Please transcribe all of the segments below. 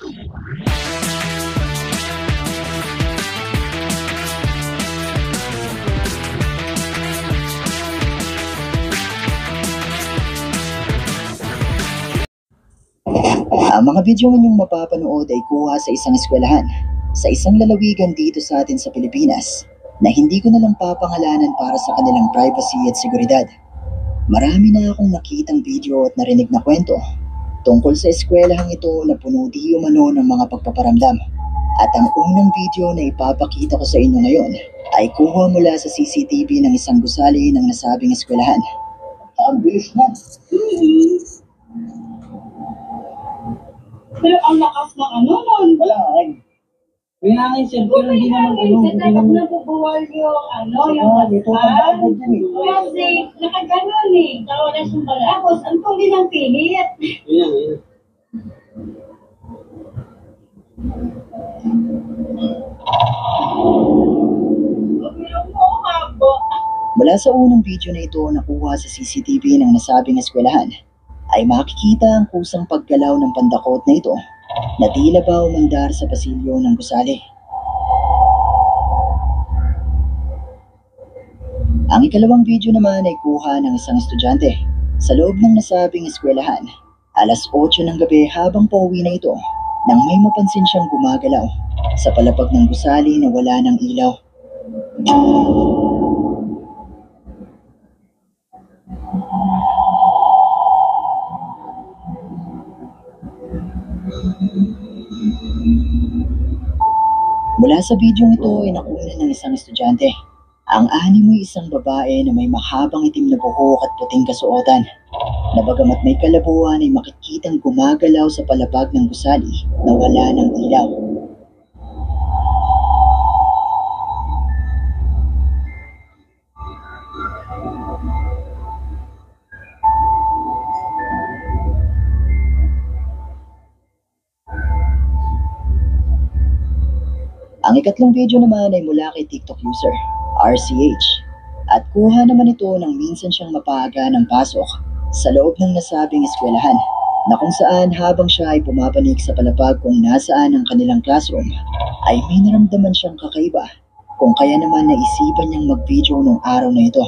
Ang mga video ninyong mapapanood ay kuha sa isang eskwelahan, sa isang lalawigan dito sa atin sa Pilipinas, na hindi ko na lang papangalanan para sa kanilang privacy at seguridad. Marami na akong nakitang video at narinig na kwento tungkol sa eskwelahang ito na puno di umano ng mga pagpaparamdam. At ang unang video na ipapakita ko sa inyo ngayon ay kuha mula sa CCTV ng isang gusali ng nasabing eskwelahan. Ang bilis na. Pero ang lakas ng ano nun. Wala nga. May hangin sir, pero hindi naman Sa tapat na bubuwal yung gaspan. Kasi nakaganon eh. Tawanan yung bala. Tapos ang tuloy ng pilit. Yun. Mula sa unang video na ito nakuha sa CCTV ng nasabing eskwelahan, ay makikita ang kusang paggalaw ng pandakot na ito na tila ba umandar sa pasilyo ng gusali. Ang ikalawang video naman ay kuha ng isang estudyante sa loob ng nasabing eskwelahan, alas 8 ng gabi habang pauwi na ito nang may mapansin siyang gumagalaw sa palapag ng gusali na wala ng ilaw. Mula sa bidyong ito ay nakuha ng isang estudyante. Ang animoy isang babae na may mahabang itim na buhok at puting kasuotan, na bagamat may kalabuan ay makikitang gumagalaw sa palapag ng gusali na wala ng ilaw. Ang ikatlong video naman ay mula kay TikTok user, RCH, at kuha naman ito nang minsan siyang mapaaga ng pasok sa loob ng nasabing eskwelahan, na kung saan habang siya ay pumapanik sa palapag kung nasaan ang kanilang classroom, ay may naramdaman siyang kakaiba, kung kaya naman naisipan niyang mag-video nung araw na ito.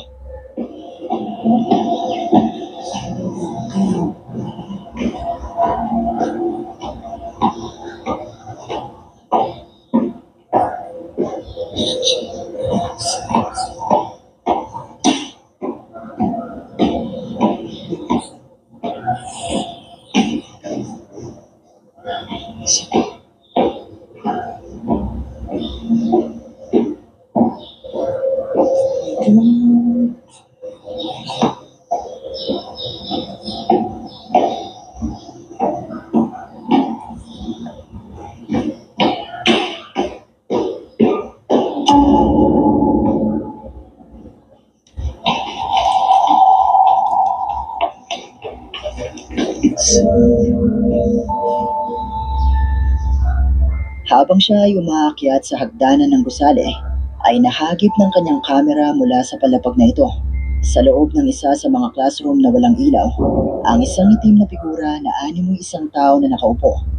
Habang siya ay umaakyat sa hagdanan ng gusali, ay nahagip ng kanyang kamera mula sa palapag na ito. Sa loob ng isa sa mga classroom na walang ilaw, ang isang itim na figura na animoy isang tao na nakaupo.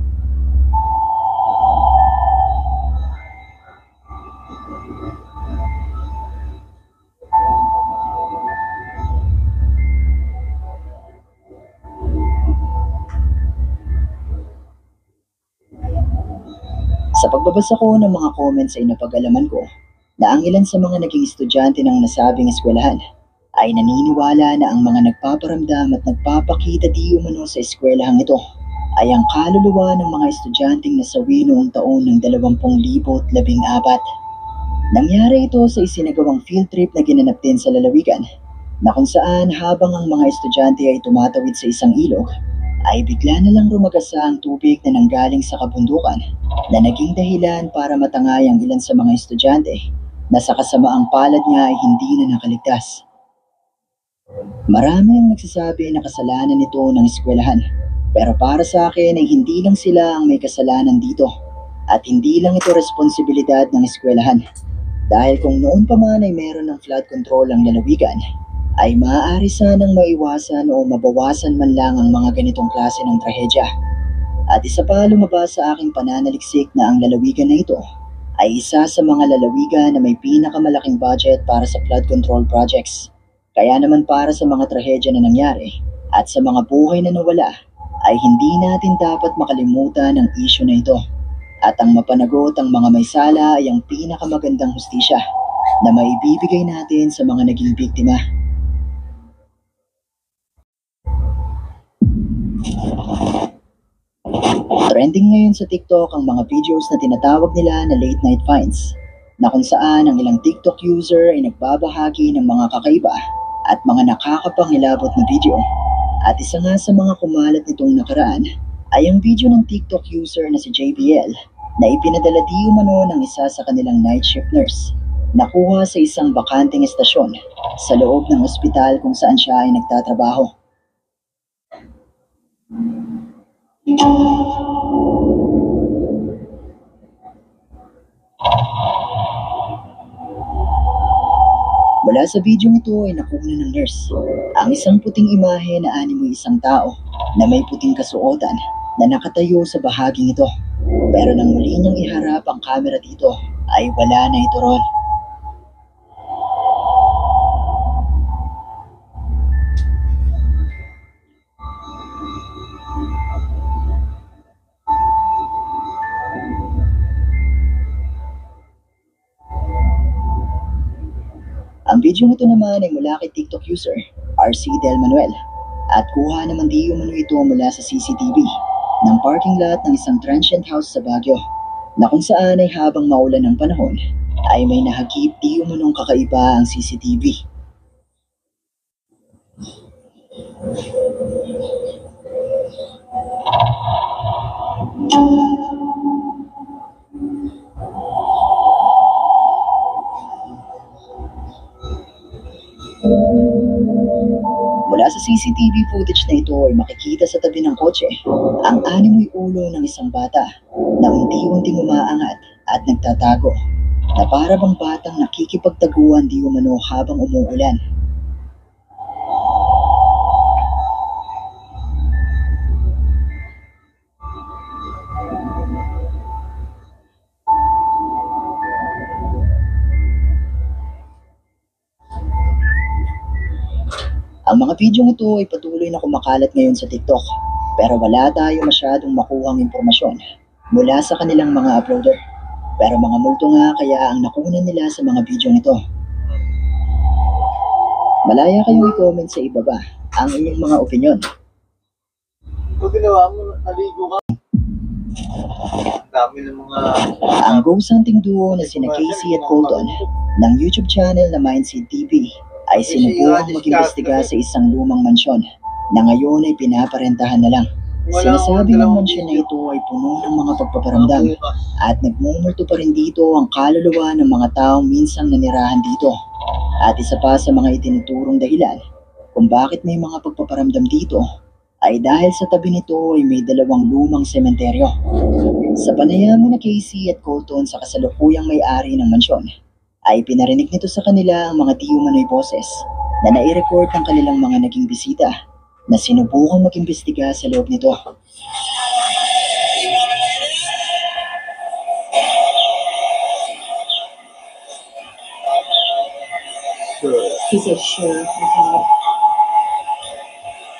Sa pagbabasa ko ng mga comments ay napag-alaman ko na ang ilan sa mga naging estudyante ng nasabing eskwelahan ay naniniwala na ang mga nagpaparamdam at nagpapakita di umano sa eskwelahang ito ay ang kaluluwa ng mga estudyanteng nasawi noong taon ng 2014. Nangyari ito sa isinagawang field trip na ginanap din sa lalawigan, na kung saan habang ang mga estudyante ay tumatawid sa isang ilog, ay bigla na lang rumagasa ang tubig na nanggaling sa kabundukan, na naging dahilan para matangay ang ilan sa mga estudyante na sa kasamaang palad niya ay hindi na nakaligtas. Marami ang nagsasabi na kasalanan nito ng eskwelahan, pero para sa akin ay hindi lang sila ang may kasalanan dito, at hindi lang ito responsibilidad ng eskwelahan. Dahil kung noon pa man ay meron ng flood control ang lalawigan, ay maaari sanang maiwasan o mabawasan man lang ang mga ganitong klase ng trahedya. At isa pa lumabas sa aking pananaliksik na ang lalawigan na ito ay isa sa mga lalawigan na may pinakamalaking budget para sa flood control projects. Kaya naman para sa mga trahedya na nangyari at sa mga buhay na nawala ay hindi natin dapat makalimutan ang isyu na ito. At ang mapanagot ang mga may sala ay ang pinakamagandang hustisya na maibibigay natin sa mga naging biktima. Trending ngayon sa TikTok ang mga videos na tinatawag nila na late night finds, na kung saan ang ilang TikTok user ay nagbabahagi ng mga kakaiba at mga nakakapangilabot na video. At isa nga sa mga kumalat nitong nakaraan ay ang video ng TikTok user na si JBL na ipinadala di umano ng isa sa kanilang night shift nurse. Nakuha sa isang bakanting estasyon sa loob ng ospital kung saan siya ay nagtatrabaho. Mula sa video ito ay nakuha ng nurse ang isang puting imahe na animoy isang tao na may puting kasuotan na nakatayo sa bahaging ito. Pero nang muli niyang iharap ang camera dito ay wala na ito ron. Ang video nito naman ay mula kay TikTok user RC Del Manuel at kuha naman di umano ito mula sa CCTV ng parking lot ng isang transient house sa Baguio, na kung saan ay habang maulan ng panahon ay may nahagip di umanong kakaiba ang CCTV. Mula sa CCTV footage na ito ay makikita sa tabi ng kotse ang animoy ulo ng isang bata na unti-unting umaangat at nagtatago, na para bang batang nakikipagtaguan di umano habang umuulan. Ang mga video ito ay patuloy na kumakalat ngayon sa TikTok, pero wala tayo masyadong makuhang impormasyon mula sa kanilang mga uploader. Pero mga multo nga kaya ang nakunan nila sa mga video nito. Malaya kayong i-comment sa ibaba ang inyong mga opinion. Kung ginawa mo, naligo ka. Ang dami ng mga... Ang ghost hunting duo na sina Casey at Colton ng YouTube channel na Mindseed TV ay sinubukang mag-imbestiga sa isang lumang mansyon na ngayon ay pinaparentahan na lang. Sinasabi ng mansyon na ito ay puno ng mga pagpaparamdam at nagmumulto pa rin dito ang kaluluwa ng mga taong minsang nanirahan dito. At isa pa sa mga itinuturong dahilan kung bakit may mga pagpaparamdam dito ay dahil sa tabi nito ay may dalawang lumang sementeryo. Sa panayam na Casey at Colton sa kasalukuyang may-ari ng mansyon, ay pinarinig nito sa kanila ang mga di umano'y boses na nai-record ng kanilang mga naging bisita na sinubukang mag-imbestiga sa loob nito. He said, sure. Okay.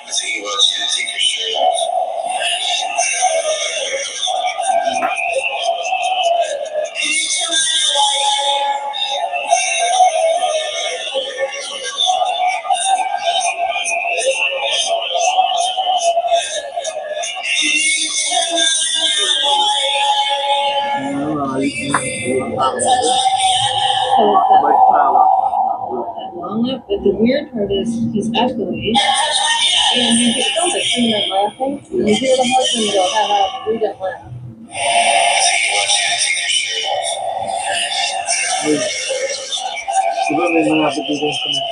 I think he wants you to take your shirt off. So it's that long lip. But the weird part is he's echoey. And you can tell that she's not laughing. You hear the husband go, ha ha, we don't laugh. I think he wants you to take your shirt off. Diba may mga pagdating sa mga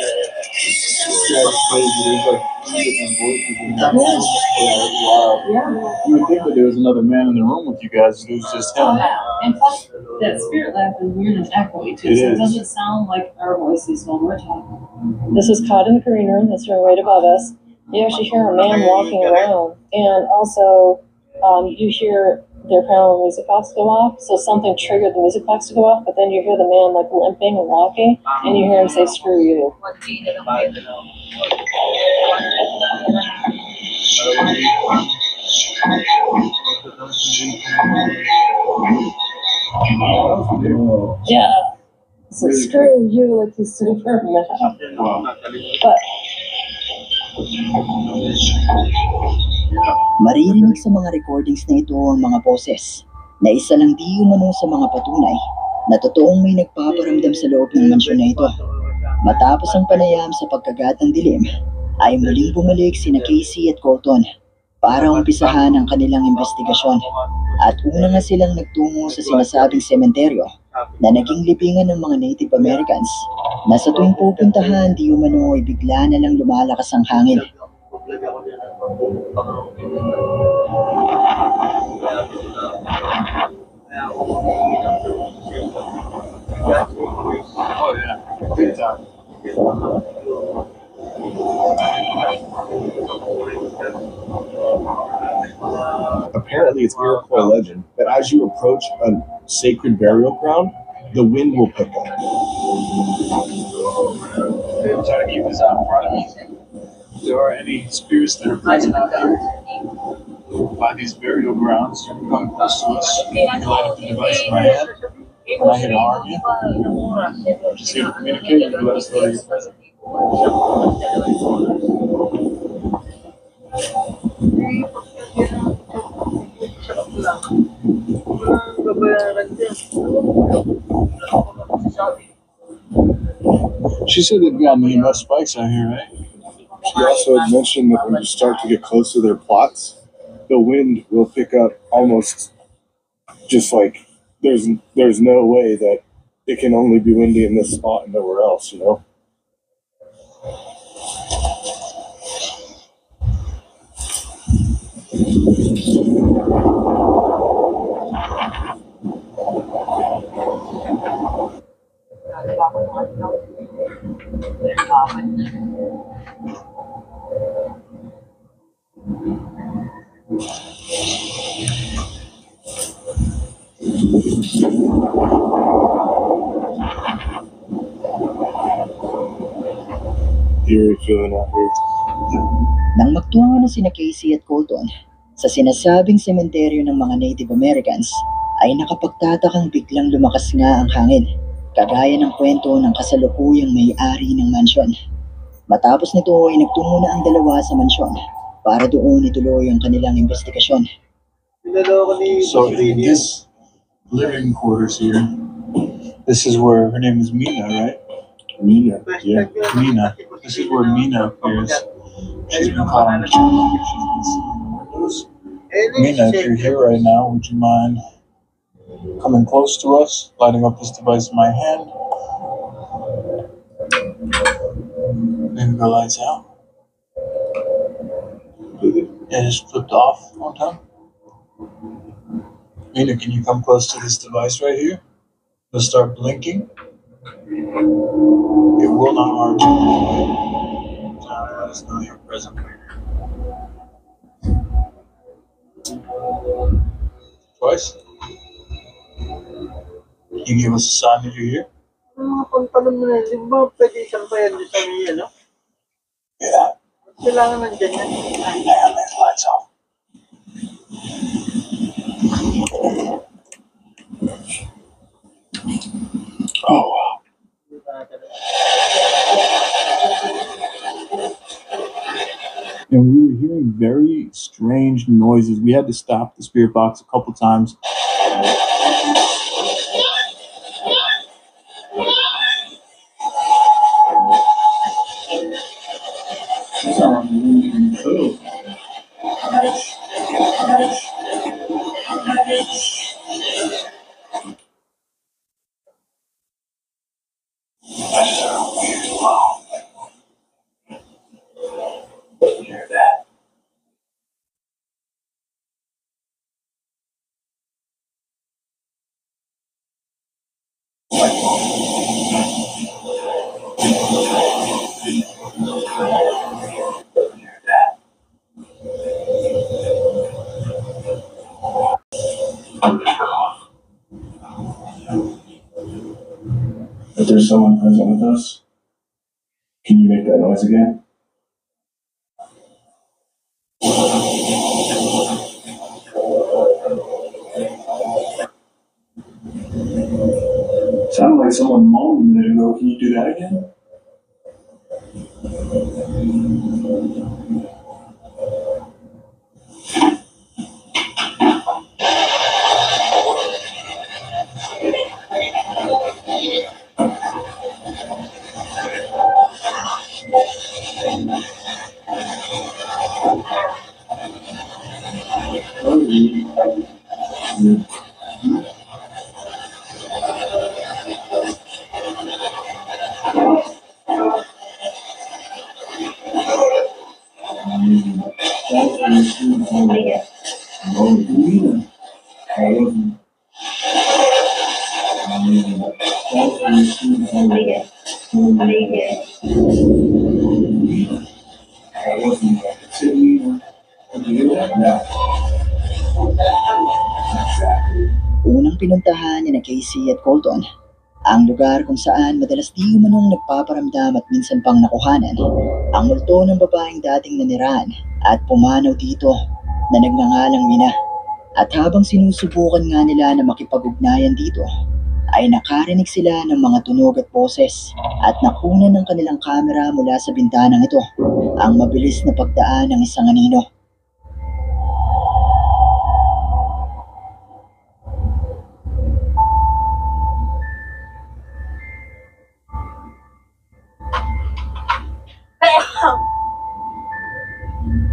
Yeah. You would think that there was another man in the room with you guys. It was just Oh, him. yeah. And plus, that spirit laugh is weird and echoey too. It So it is. doesn't sound like our voices when we're talking. This is caught in the green room. That's right above us. You actually hear a man walking around. And also, you hear their paranormal music box go off. So something triggered the music box to go off, but then you hear the man like limping and walking, and you hear him say, "Screw you." Yeah. So screw you, like he's super mad. But Maririnig sa mga recordings na ito ang mga boses na isa lang di umano sa mga patunay na totoong may nagpaparamdam sa loob ng mansyon na ito. Matapos ang panayam sa pagkagat ng dilim, ay muling bumalik sina Casey at Colton para umpisahan ang kanilang investigasyon. At una nga silang nagtungo sa sinasabing sementeryo na naging libingan ng mga Native Americans na sa tuwing pupuntahan di umano ay bigla na lang lumalakas ang hangin. Oh yeah, big time. Apparently, it's Iroquois legend that as you approach a sacred burial ground, the wind will pick up. I'm trying to keep this out in front of me. If there are any spirits that are present out here by these burial grounds, you can come close to us. You can light up the device in my hand. When I hit to harm you, I'm just here to communicate. You can let us know that you're present. She said they've gotten enough spikes out here, right? She also had mentioned that when you start to get close to their plots, the wind will pick up almost just like there's no way that it can only be windy in this spot and nowhere else, you know? Eerie feeling out here. Nang magtungo na sina Casey at Colton sa sinasabing sementeryo ng mga Native Americans, ay nakapagtatakang biglang lumakas nga ang hangin, kagaya ng kwento ng kasalukuyang may-ari ng mansyon. Matapos nito ay nagtungo na ang dalawa sa mansyon para doon ituloy ang kanilang investigasyon. So in this living quarters here, this is where her name is Mina, right? Mina, yeah. Mina. This is where Mina appears. She's been calling the channel. She's been seeing the windows. Mina, if you're here right now, would you mind coming close to us, lighting up this device in my hand? Maybe the lights out. Yeah, just flipped off one time. Mina, can you come close to this device right here? It'll start blinking. It will not harm you. Let us know you're present. Twice. Can you give us a sign that you're here? Mga pagtanong mo na yun, di ba pwede isang pa yan sa may, ano? Yeah. Kailangan nandyan yan. Hang on, man. Lights off. Oh, wow. And we were hearing very strange noises. We had to stop the spirit box a couple times. Hear that? Hear that? If there's someone present with us, can you make that noise again? Sounded like someone moaned a minute ago. Can you do that again? Unang pinuntahan ni na Casey at Colton ang lugar kung saan madalas di umanong nagpaparamdam at minsan pang nakuhanan ang multo ng babaeng dating nanirahan at pumanaw dito na nagngangalang Mina. At habang sinusubukan nga nila na makipag-ugnayan dito, ay nakarinig sila ng mga tunog at boses at nakunan ng kanilang kamera mula sa bintanang ito ang mabilis na pagdaan ng isang anino.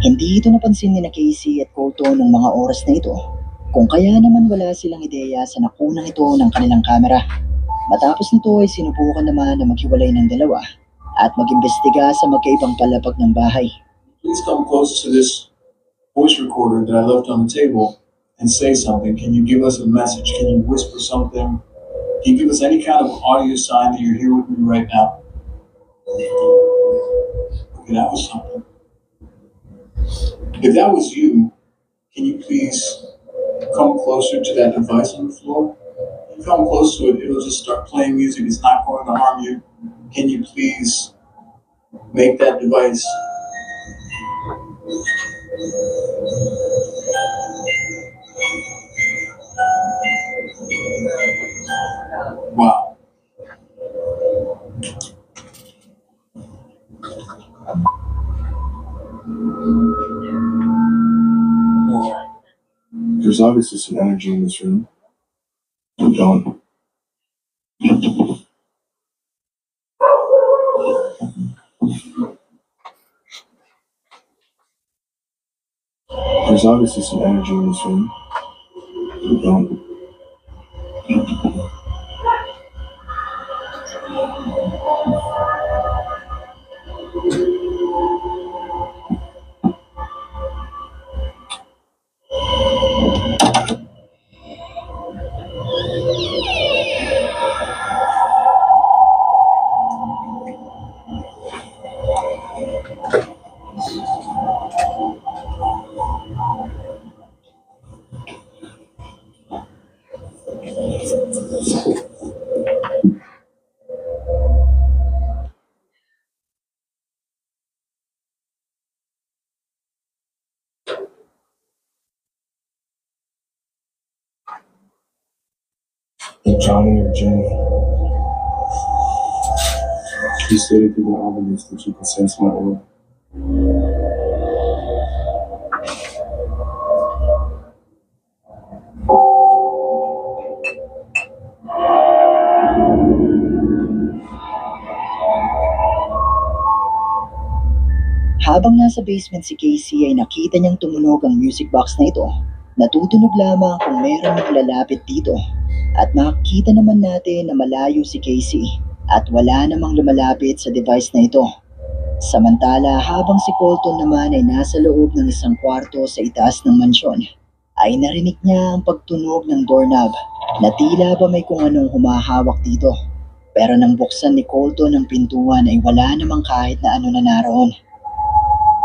Hindi ito napansin ni na Casey at Colton ng mga oras na ito, kung kaya naman wala silang ideya sa nakunang ito ng kanilang kamera. Matapos nito ay sinubukan naman na maghiwalay ng dalawa at mag-imbestiga sa magkaibang palapag ng bahay. Please come close to this voice recorder that I left on the table and say something. Can you give us a message? Can you whisper something? Can you give us any kind of audio sign that you're here with me right now? Okay, that was something. If that was you, can you please come closer to that device on the floor? If you come close to it, it'll just start playing music. It's not going to harm you. Can you please make that device? Wow. There's obviously some energy in this room. Don't. There's obviously some energy in this room. Don't. Johnny or Jenny. You stated through the obelisk that you could sense my aura. Habang nasa basement si Casey ay nakita niyang tumunog ang music box na ito. Natutunog lamang kung meron naglalapit dito. At makikita naman natin na malayo si Casey at wala namang lumalapit sa device na ito. Samantala habang si Colton naman ay nasa loob ng isang kwarto sa itaas ng mansyon, ay narinig niya ang pagtunog ng doorknob na tila ba may kung anong humahawak dito. Pero nang buksan ni Colton ang pintuan ay wala namang kahit na ano na naroon.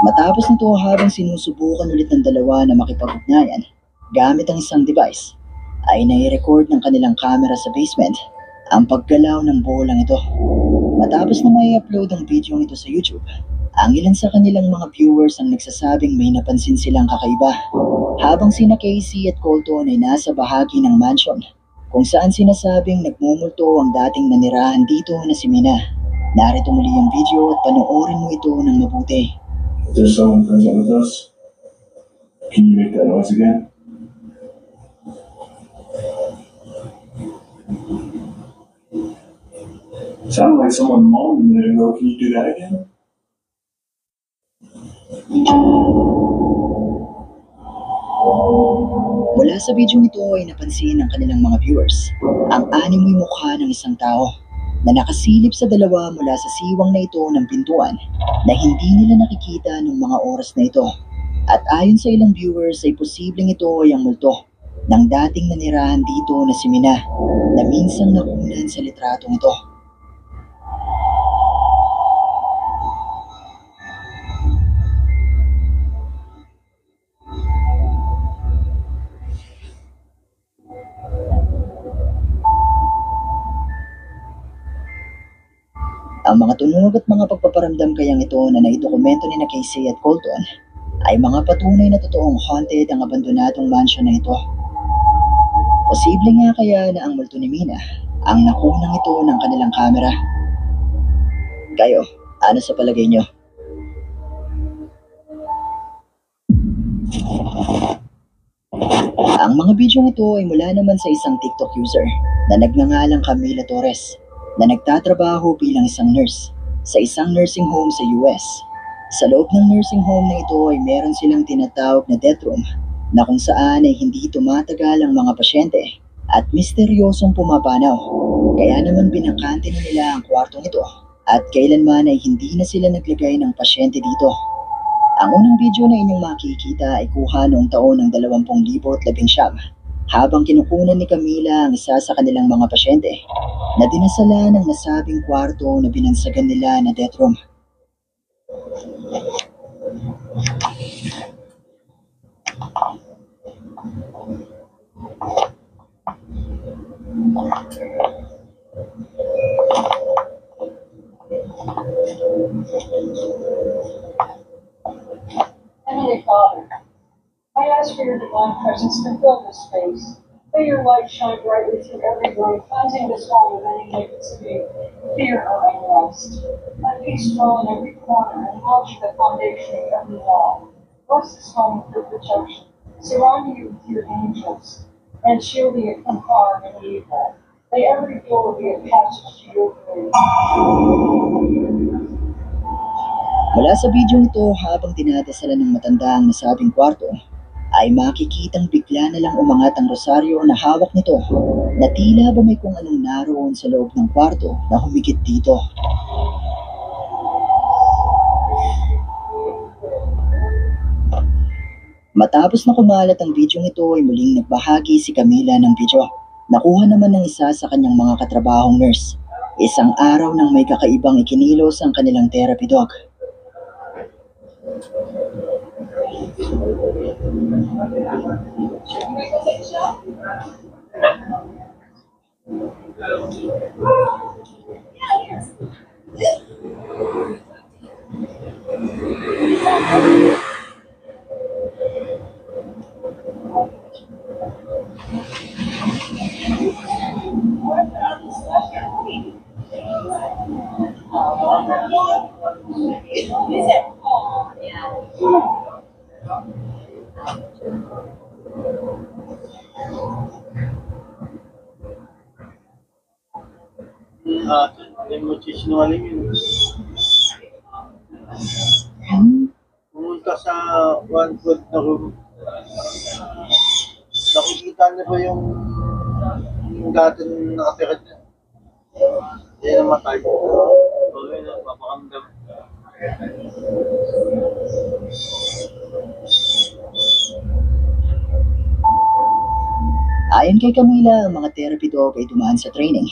Matapos nito habang sinusubukan ulit ng dalawa na makipag-ugnayan gamit ang isang device, ay nai-record ng kanilang camera sa basement ang paggalaw ng bolang ito. Matapos na may upload ang video ito sa YouTube, ang ilan sa kanilang mga viewers ang nagsasabing may napansin silang kakaiba habang sina Casey at Colton ay nasa bahagi ng mansion kung saan sinasabing nagmumulto ang dating nanirahan dito na si Mina. Narito muli ang video at panoorin mo ito ng mabuti. There's someone present with us. Can you make that noise again? Sounded like someone moaned a minute ago. Can you do that again? Mula sa video ito ay napansin ng kanilang mga viewers ang animoy mukha ng isang tao na nakasilip sa dalawa mula sa siwang na ito ng pintuan na hindi nila nakikita ng mga oras na ito. At ayon sa ilang viewers ay posibleng ito ay ang multo ng dating nanirahan dito na si Mina na minsang nakunan sa litratong ito. Ang mga tunog at mga pagpaparamdam kayang ito na naidokumento ni na Casey at Colton ay mga patunay na totoong haunted ang abandonadong mansion na ito. Posible nga kaya na ang multo ni Mina ang nakunang ito ng kanilang kamera. Kayo, ano sa palagay nyo? Ang mga video ito ay mula naman sa isang TikTok user na nagngangalang Camila Torres na nagtatrabaho bilang isang nurse sa isang nursing home sa US. Sa loob ng nursing home na ito ay meron silang tinatawag na death room na kung saan ay hindi tumatagal ang mga pasyente at misteryosong pumapanaw. Kaya naman binakante na nila ang kwartong ito at kailanman ay hindi na sila naglagay ng pasyente dito. Ang unang video na inyong makikita ay kuha noong taon ng 2019 habang kinukunan ni Camila ang isa sa kanilang mga pasyente na dinasala ng nasabing kwarto na binansagan nila na death room. Heavenly Father, I ask for your divine presence to fill this space. May your light shine brightly through every room, cleansing this home of any negativity, fear, or unrest. Let peace dwell in every corner and watch the foundation of every wall. Bless this home with your protection, surrounding you with your angels, and shielding it from harm and evil. May every door be a passage to your grace. Mula sa video ito habang dinadasalan ng matanda ang nasabing kwarto, ay makikitang bigla na lang umangat ang rosaryo na hawak nito na tila ba may kung anong naroon sa loob ng kwarto na humigit dito. Matapos na kumalat ang video ito ay muling nagbahagi si Camila ng video. Nakuha naman ng isa sa kanyang mga katrabahong nurse. Isang araw nang may kakaibang ikinilos ang kanilang therapy dog. Hindi mo sisinungaling yun. Pumunta sa one foot na room. Nakikita niyo ba yung dating nakatira niya? Hindi namatay. Okay na, papakamdam. Ayon kay Camila, ang mga therapy dog ay dumaan sa training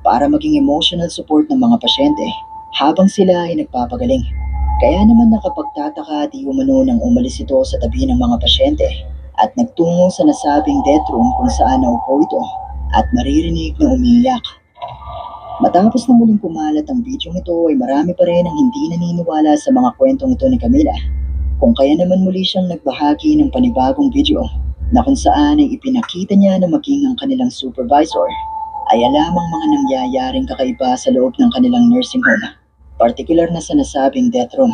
para maging emotional support ng mga pasyente habang sila ay nagpapagaling. Kaya naman nakapagtataka di umano nang umalis ito sa tabi ng mga pasyente at nagtungo sa nasabing death room kung saan naupo ito at maririnig na umiiyak. Matapos na muling kumalat ang video ito ay marami pa rin ang hindi naniniwala sa mga kwentong ito ni Camila. Kung kaya naman muli siyang nagbahagi ng panibagong video na kung saan ay ipinakita niya na maging ang kanilang supervisor ay alamang mga nangyayaring kakaiba sa loob ng kanilang nursing home, partikular na sa nasabing death room.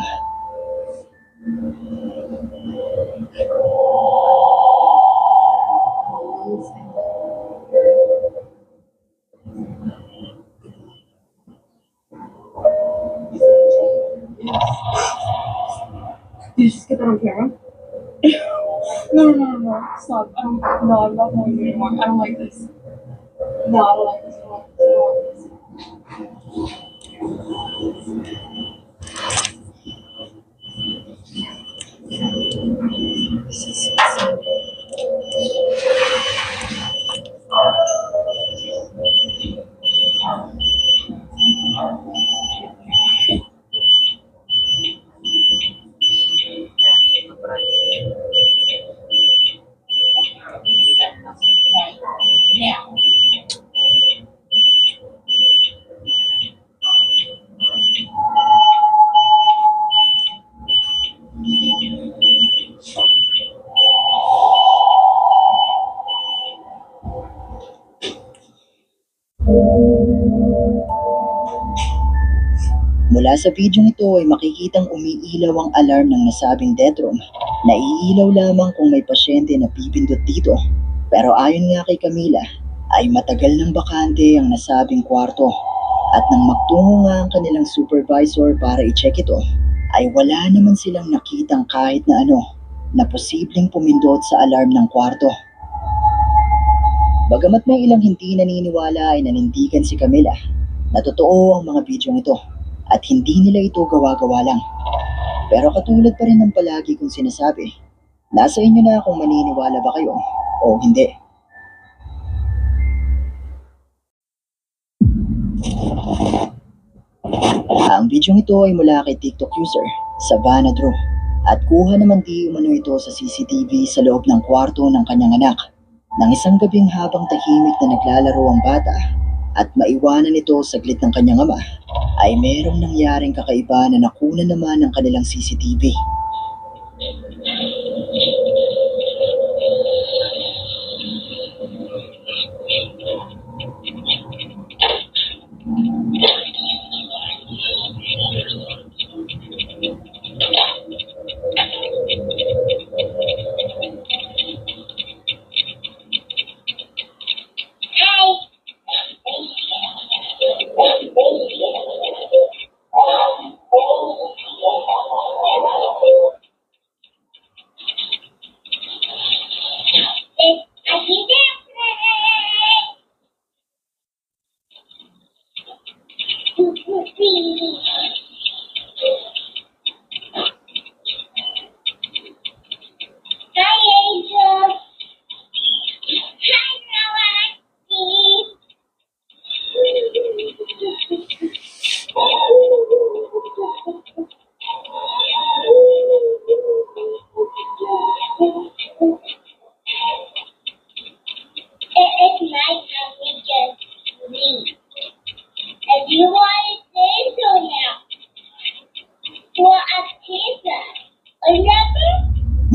Did you just get that on camera? No. Stop. I'm not going you anymore. I don't like this. No, I don't like this. I don't like this. Mula sa video ito ay makikitang umiilaw ang alarm ng nasabing death room. Naiilaw lamang kung may pasyente na pipindot dito. Pero ayon nga kay Camila, ay matagal ng bakante ang nasabing kwarto. At nang magtungo nga ang kanilang supervisor para i-check ito, ay wala naman silang nakitang kahit na ano na posibleng pumindot sa alarm ng kwarto. Bagamat may ilang hindi naniniwala ay nanindigan si Camila na totoo ang mga video ito at hindi nila ito gawa-gawa lang. Pero katulad pa rin ng palagi kong sinasabi, nasa inyo na kung maniniwala ba kayo o hindi. Ang video ito ay mula kay TikTok user Savannah Drew at kuha naman di umano ito sa CCTV sa loob ng kwarto ng kanyang anak nang isang gabing habang tahimik na naglalaro ang bata at maiwanan ito saglit ng kanyang ama, ay merong nangyaring kakaiba na nakuna naman ng kanilang CCTV.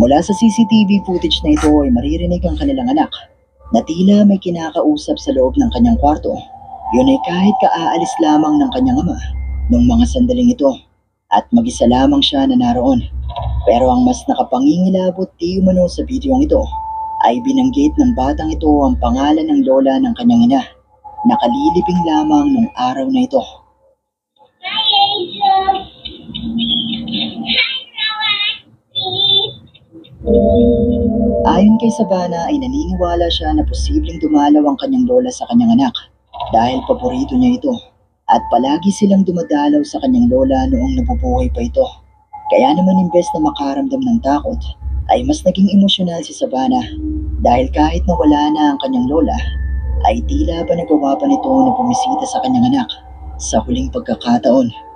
Mula sa CCTV footage na ito ay maririnig ang kanilang anak na tila may kinakausap sa loob ng kanyang kwarto. Yun ay kahit kaaalis lamang ng kanyang ama nung mga sandaling ito at mag-isa lamang siya na naroon. Pero ang mas nakapangingilabot di umano sa videong ito ay binanggit ng batang ito ang pangalan ng lola ng kanyang ina. Nakalilibing lamang nung araw na ito. Ayon kay Savannah ay naniniwala siya na posibleng dumalaw ang kanyang lola sa kanyang anak dahil paborito niya ito at palagi silang dumadalaw sa kanyang lola noong nabubuhay pa ito. Kaya naman imbes na makaramdam ng takot ay mas naging emosyonal si Savannah dahil kahit na wala na ang kanyang lola ay tila ba nagawa pa nito na bumisita sa kanyang anak sa huling pagkakataon.